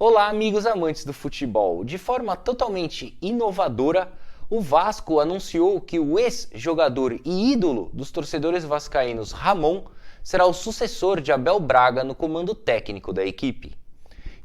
Olá, amigos amantes do futebol. De forma totalmente inovadora, o Vasco anunciou que o ex-jogador e ídolo dos torcedores vascaínos, Ramon, será o sucessor de Abel Braga no comando técnico da equipe.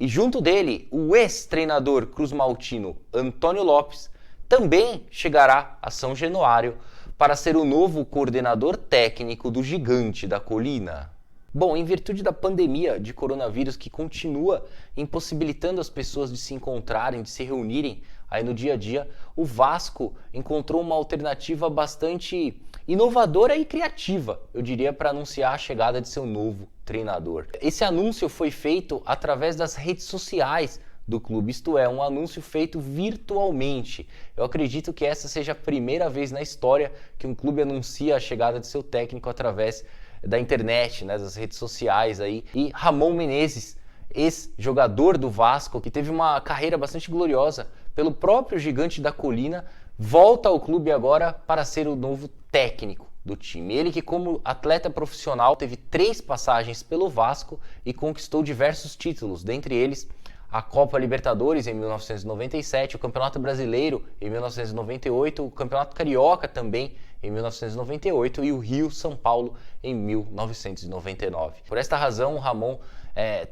E junto dele, o ex-treinador cruzmaltino Antônio Lopes também chegará a São Januário para ser o novo coordenador técnico do Gigante da Colina. Bom, em virtude da pandemia de coronavírus que continua impossibilitando as pessoas de se encontrarem, de se reunirem aí no dia a dia, o Vasco encontrou uma alternativa bastante inovadora e criativa, eu diria, para anunciar a chegada de seu novo treinador. Esse anúncio foi feito através das redes sociais do clube, isto é, um anúncio feito virtualmente. Eu acredito que essa seja a primeira vez na história que um clube anuncia a chegada de seu técnico através da internet, né, das redes sociais aí. E Ramon Menezes, ex-jogador do Vasco, que teve uma carreira bastante gloriosa pelo próprio Gigante da Colina, volta ao clube agora para ser o novo técnico do time. Ele que, como atleta profissional, teve 3 passagens pelo Vasco e conquistou diversos títulos, dentre eles a Copa Libertadores em 1997, o Campeonato Brasileiro em 1998, o Campeonato Carioca também em 1998 e o Rio-São Paulo em 1999. Por esta razão, o Ramon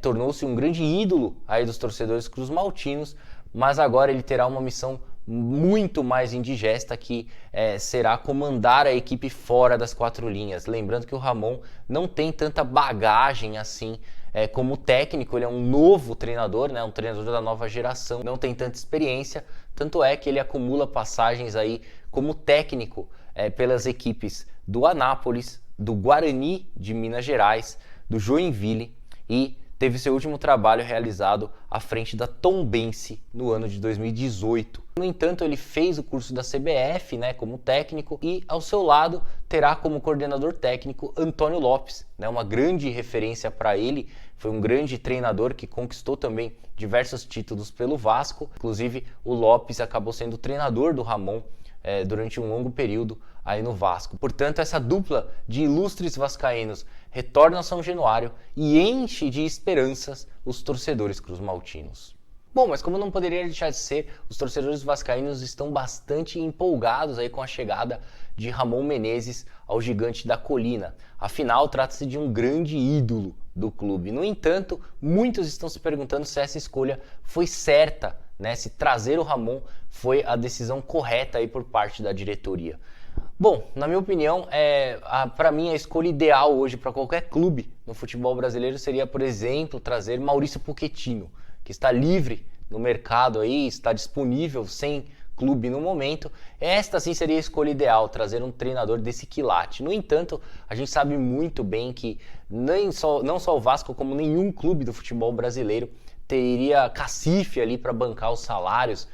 tornou-se um grande ídolo aí dos torcedores cruzmaltinos, mas agora ele terá uma missão muito mais indigesta, que será comandar a equipe fora das 4 linhas. Lembrando que o Ramon não tem tanta bagagem assim como técnico, ele é um novo treinador, né, um treinador da nova geração, não tem tanta experiência, tanto é que ele acumula passagens aí como técnico pelas equipes do Anápolis, do Guarani de Minas Gerais, do Joinville e teve seu último trabalho realizado à frente da Tombense no ano de 2018. No entanto, ele fez o curso da CBF, né, como técnico, e ao seu lado terá como coordenador técnico Antônio Lopes, né, uma grande referência para ele. Foi um grande treinador que conquistou também diversos títulos pelo Vasco. Inclusive, o Lopes acabou sendo treinador do Ramon durante um longo período aí no Vasco. Portanto, essa dupla de ilustres vascaínos retorna a São Januário e enche de esperanças os torcedores cruzmaltinos. Bom, mas como não poderia deixar de ser, os torcedores vascaínos estão bastante empolgados aí com a chegada de Ramon Menezes ao Gigante da Colina. Afinal, trata-se de um grande ídolo do clube. No entanto, muitos estão se perguntando se essa escolha foi certa, né? Se trazer o Ramon foi a decisão correta aí por parte da diretoria. Bom, na minha opinião, para mim a escolha ideal hoje para qualquer clube no futebol brasileiro seria, por exemplo, trazer Maurício Pochettino, que está livre no mercado aí, está disponível sem clube no momento. Esta sim seria a escolha ideal, trazer um treinador desse quilate. No entanto, a gente sabe muito bem que não só o Vasco, como nenhum clube do futebol brasileiro teria cacife ali para bancar os salários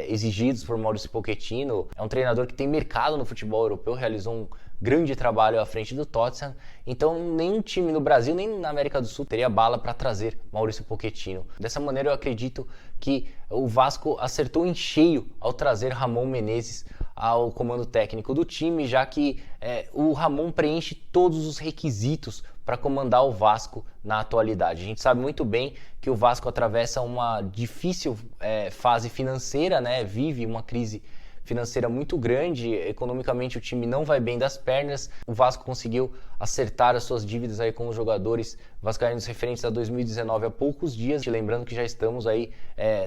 exigidos por Maurício Pochettino. É um treinador que tem mercado no futebol europeu, realizou um grande trabalho à frente do Tottenham, então nenhum time no Brasil, nem na América do Sul, teria bala para trazer Maurício Pochettino. Dessa maneira eu acredito que o Vasco acertou em cheio ao trazer Ramon Menezes ao comando técnico do time, já que o Ramon preenche todos os requisitos para comandar o Vasco na atualidade. A gente sabe muito bem que o Vasco atravessa uma difícil fase financeira, né? Vive uma crise financeira muito grande, economicamente o time não vai bem das pernas. O Vasco conseguiu acertar as suas dívidas aí com os jogadores vascaínos referentes a 2019 há poucos dias, lembrando que já estamos aí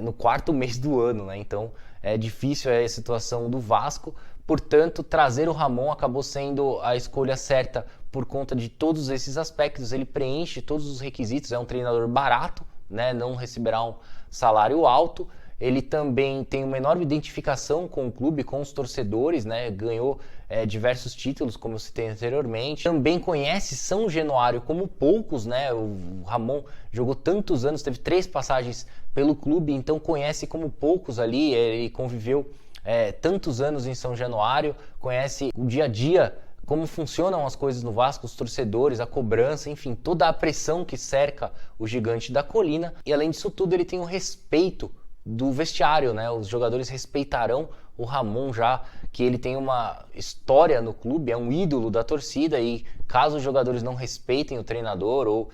no 4º mês do ano, né? Então é difícil a situação do Vasco. Portanto, trazer o Ramon acabou sendo a escolha certa por conta de todos esses aspectos. Ele preenche todos os requisitos, é um treinador barato, né? Não receberá um salário alto. Ele também tem uma enorme identificação com o clube, com os torcedores, né? Ganhou diversos títulos, como eu citei anteriormente. Também conhece São Januário como poucos, né? O Ramon jogou tantos anos, teve 3 passagens pelo clube, então conhece como poucos ali. Ele conviveu tantos anos em São Januário, conhece o dia a dia, como funcionam as coisas no Vasco, os torcedores, a cobrança, enfim, toda a pressão que cerca o Gigante da Colina. E além disso tudo, ele tem o respeito do vestiário, né? Os jogadores respeitarão o Ramon, já que ele tem uma história no clube, é um ídolo da torcida, e caso os jogadores não respeitem o treinador ou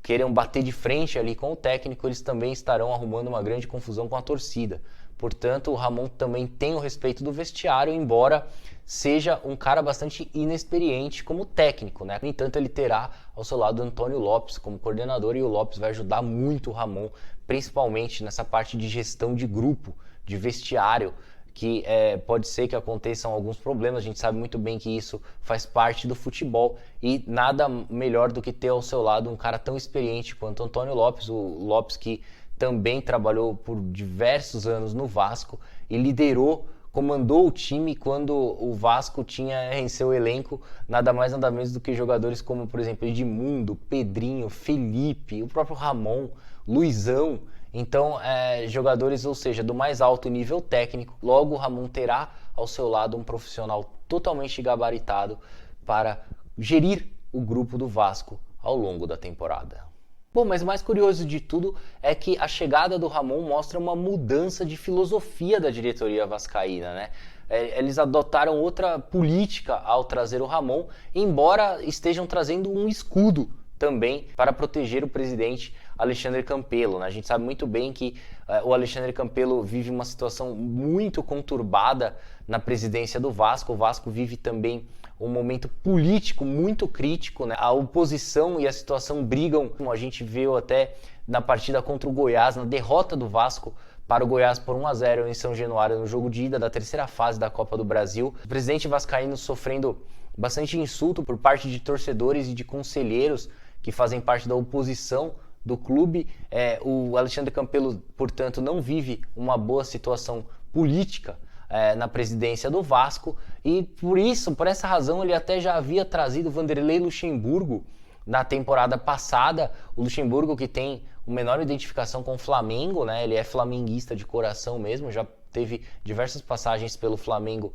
queiram bater de frente ali com o técnico, eles também estarão arrumando uma grande confusão com a torcida. Portanto, o Ramon também tem o respeito do vestiário, embora seja um cara bastante inexperiente como técnico, né? No entanto, ele terá ao seu lado Antônio Lopes como coordenador, e o Lopes vai ajudar muito o Ramon, principalmente nessa parte de gestão de grupo, de vestiário, que pode ser que aconteçam alguns problemas. A gente sabe muito bem que isso faz parte do futebol, e nada melhor do que ter ao seu lado um cara tão experiente quanto Antônio Lopes, o Lopes que também trabalhou por diversos anos no Vasco e liderou, comandou o time quando o Vasco tinha em seu elenco nada mais nada menos do que jogadores como, por exemplo, Edmundo, Pedrinho, Felipe, o próprio Ramon, Luizão. Então, jogadores, ou seja, do mais alto nível técnico. Logo, o Ramon terá ao seu lado um profissional totalmente gabaritado para gerir o grupo do Vasco ao longo da temporada. Bom, mas o mais curioso de tudo é que a chegada do Ramon mostra uma mudança de filosofia da diretoria vascaína, né? Eles adotaram outra política ao trazer o Ramon, embora estejam trazendo um escudo também para proteger o presidente Alexandre Campelo, né? A gente sabe muito bem que o Alexandre Campelo vive uma situação muito conturbada na presidência do Vasco. O Vasco vive também um momento político muito crítico, né? A oposição e a situação brigam, como a gente viu até na partida contra o Goiás, na derrota do Vasco para o Goiás por 1-0 em São Januário, no jogo de ida da terceira fase da Copa do Brasil. O presidente vascaíno sofrendo bastante insulto por parte de torcedores e de conselheiros que fazem parte da oposição do clube. O Alexandre Campelo, portanto, não vive uma boa situação política na presidência do Vasco, e por essa razão, ele até já havia trazido Vanderlei Luxemburgo na temporada passada. O Luxemburgo, que tem uma menor identificação com o Flamengo, né? Ele é flamenguista de coração mesmo, já teve diversas passagens pelo Flamengo,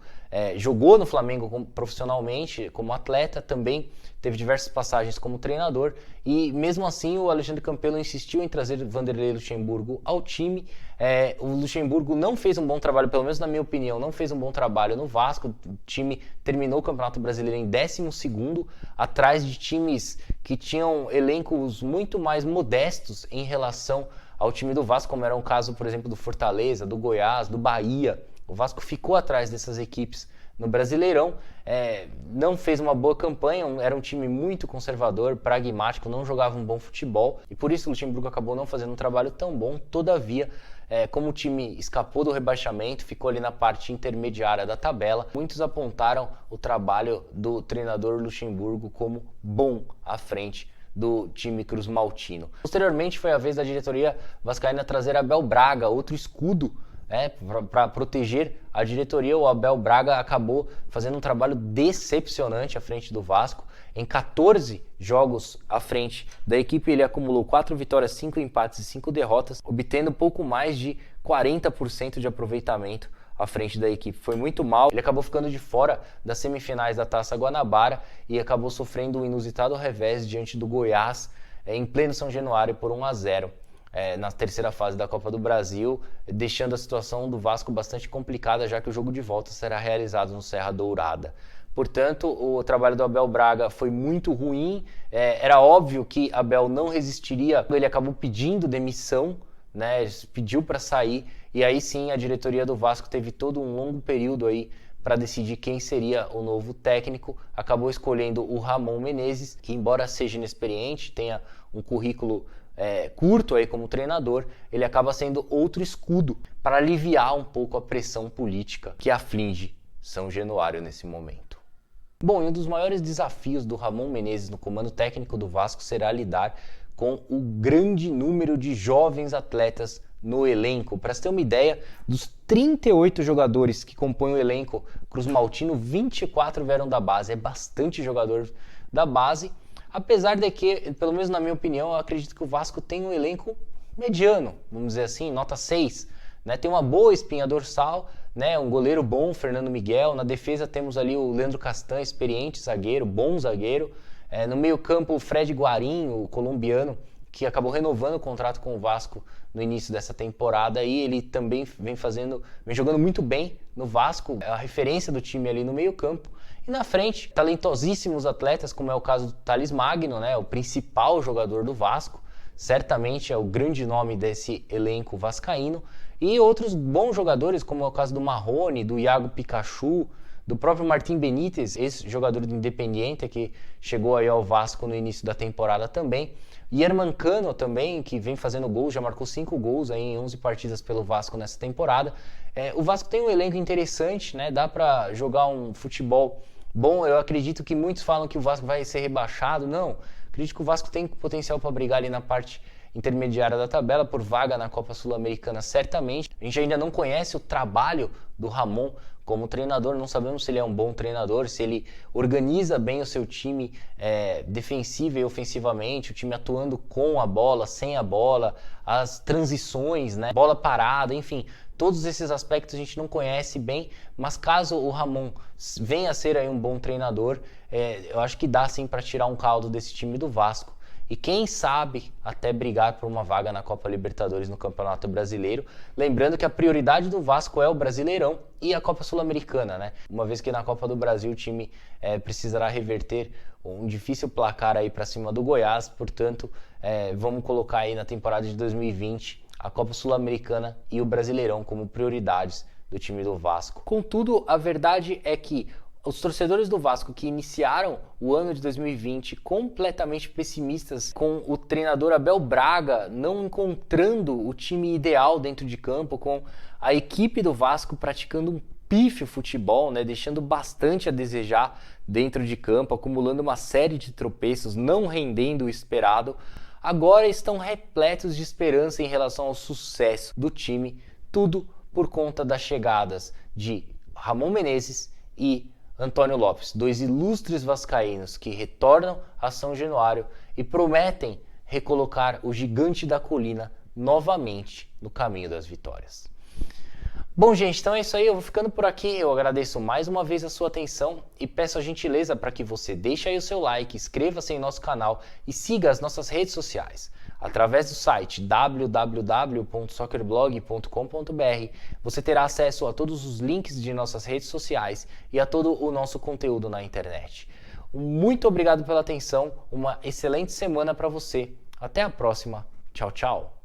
jogou no Flamengo profissionalmente como atleta, também teve diversas passagens como treinador, e mesmo assim o Alexandre Campelo insistiu em trazer Vanderlei Luxemburgo ao time. O Luxemburgo não fez um bom trabalho, pelo menos na minha opinião, não fez um bom trabalho no Vasco. O time terminou o Campeonato Brasileiro em 12º, atrás de times que tinham elencos muito mais modestos em relação ao time do Vasco, como era o caso, por exemplo, do Fortaleza, do Goiás, do Bahia. O Vasco ficou atrás dessas equipes no Brasileirão, não fez uma boa campanha, era um time muito conservador, pragmático, não jogava um bom futebol, e por isso o Luxemburgo acabou não fazendo um trabalho tão bom. Todavia, como o time escapou do rebaixamento, ficou ali na parte intermediária da tabela, muitos apontaram o trabalho do treinador Luxemburgo como bom à frente do time Cruz Maltino. Posteriormente, foi a vez da diretoria vascaína trazer Abel Braga, outro escudo para proteger a diretoria. O Abel Braga acabou fazendo um trabalho decepcionante à frente do Vasco. Em 14 jogos à frente da equipe, ele acumulou 4 vitórias, 5 empates e 5 derrotas, obtendo pouco mais de 40% de aproveitamento à frente da equipe. Foi muito mal. Ele acabou ficando de fora das semifinais da Taça Guanabara e acabou sofrendo um inusitado revés diante do Goiás em pleno São Januário por 1-0 na terceira fase da Copa do Brasil, deixando a situação do Vasco bastante complicada, já que o jogo de volta será realizado no Serra Dourada. Portanto, o trabalho do Abel Braga foi muito ruim. Era óbvio que Abel não resistiria, ele acabou pedindo demissão, né? Ele pediu para sair, e aí sim a diretoria do Vasco teve todo um longo período aí para decidir quem seria o novo técnico. Acabou escolhendo o Ramon Menezes, que embora seja inexperiente, tenha um currículo curto aí como treinador, ele acaba sendo outro escudo para aliviar um pouco a pressão política que aflige São Januário nesse momento. Bom, e um dos maiores desafios do Ramon Menezes no comando técnico do Vasco será lidar com o grande número de jovens atletas no elenco. Para você ter uma ideia, dos 38 jogadores que compõem o elenco Cruz Maltino, 24 vieram da base. É bastante jogador da base, apesar de que, pelo menos na minha opinião, eu acredito que o Vasco tem um elenco mediano, vamos dizer assim, nota 6. Né? Tem uma boa espinha dorsal, né? Um goleiro bom, Fernando Miguel. Na defesa temos ali o Leandro Castan, experiente zagueiro, bom zagueiro. No meio campo, o Fred Guarim, o colombiano, que acabou renovando o contrato com o Vasco no início dessa temporada, e ele também vem jogando muito bem no Vasco, é a referência do time ali no meio campo. E na frente, talentosíssimos atletas, como é o caso do Thales Magno, né, o principal jogador do Vasco, certamente é o grande nome desse elenco vascaíno, e outros bons jogadores, como é o caso do Marrone, do Iago Pikachu, do próprio Martim Benítez, ex-jogador do Independiente, que chegou aí ao Vasco no início da temporada também. Yerman Cano também, que vem fazendo gols, já marcou 5 gols aí em 11 partidas pelo Vasco nessa temporada. O Vasco tem um elenco interessante, né? Dá para jogar um futebol bom. Eu acredito que muitos falam que o Vasco vai ser rebaixado. Não, acredito que o Vasco tem potencial para brigar ali na parte intermediária da tabela por vaga na Copa Sul-Americana, certamente. A gente ainda não conhece o trabalho do Ramon como treinador, não sabemos se ele é um bom treinador, se ele organiza bem o seu time defensivo e ofensivamente, o time atuando com a bola, sem a bola, as transições, né, bola parada, enfim, todos esses aspectos a gente não conhece bem, mas caso o Ramon venha a ser aí um bom treinador, eu acho que dá sim para tirar um caldo desse time do Vasco. E quem sabe até brigar por uma vaga na Copa Libertadores no Campeonato Brasileiro. Lembrando que a prioridade do Vasco é o Brasileirão e a Copa Sul-Americana, né? Uma vez que na Copa do Brasil o time precisará reverter um difícil placar aí para cima do Goiás. Portanto, vamos colocar aí na temporada de 2020 a Copa Sul-Americana e o Brasileirão como prioridades do time do Vasco. Contudo, a verdade é que os torcedores do Vasco que iniciaram o ano de 2020 completamente pessimistas com o treinador Abel Braga não encontrando o time ideal dentro de campo, com a equipe do Vasco praticando um pífio futebol, né, deixando bastante a desejar dentro de campo, acumulando uma série de tropeços, não rendendo o esperado, agora estão repletos de esperança em relação ao sucesso do time, tudo por conta das chegadas de Ramon Menezes e Antônio Lopes, dois ilustres vascaínos que retornam a São Januário e prometem recolocar o gigante da colina novamente no caminho das vitórias. Bom, gente, então é isso aí, eu vou ficando por aqui, eu agradeço mais uma vez a sua atenção e peço a gentileza para que você deixe aí o seu like, inscreva-se em nosso canal e siga as nossas redes sociais. Através do site www.soccerblog.com.br você terá acesso a todos os links de nossas redes sociais e a todo o nosso conteúdo na internet. Muito obrigado pela atenção, uma excelente semana para você. Até a próxima. Tchau, tchau.